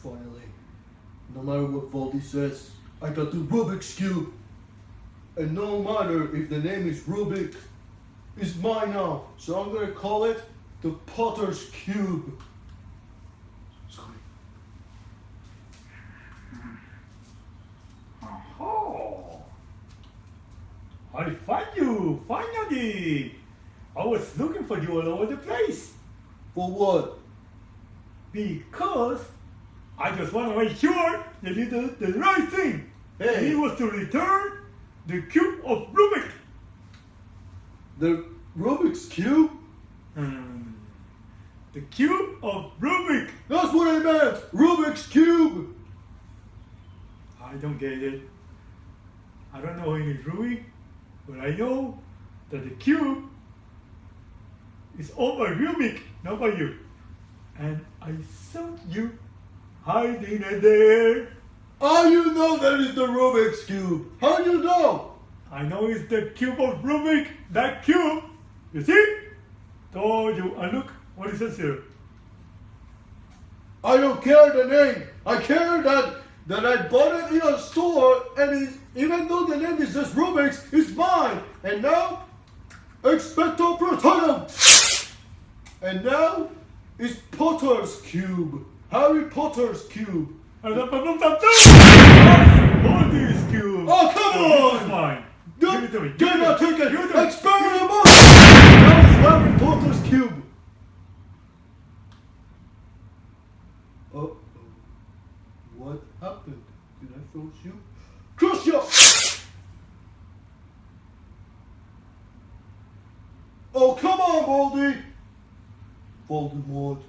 Finally, no matter what Voldy says, I got the Rubik's Cube. And no matter if the name is Rubik, it's mine now. So I'm gonna call it the Potter's Cube. Sorry. Oh, I find you, finally! I was looking for you all over the place. For what? Because I just want to make sure that you did the right thing. Hey. And it was to return the cube of Rubik. The Rubik's Cube? The cube of Rubik. That's what I meant! Rubik's Cube! I don't get it. I don't know any Rubik, but I know that the cube is owned by Rubik, not by you. And I saw you hiding it there. How you know that is the Rubik's Cube? How you know? I know it's the cube of Rubik. That cube, you see? Told you. And look what it says here. I don't care the name. I care that I bought it in a store, and even though the name is just Rubik's, it's mine. And now, expecto patronum. And now, it's Potter's Cube. Harry Potter's Cube. Voldy's cube. Oh, come This on! is mine. No, Give it to me. Give me a ticket. Give it to me. Experiment. That is Harry Potter's Cube. What happened? Did I froze you? Crush you! Oh, come on, Voldy! Voldemort.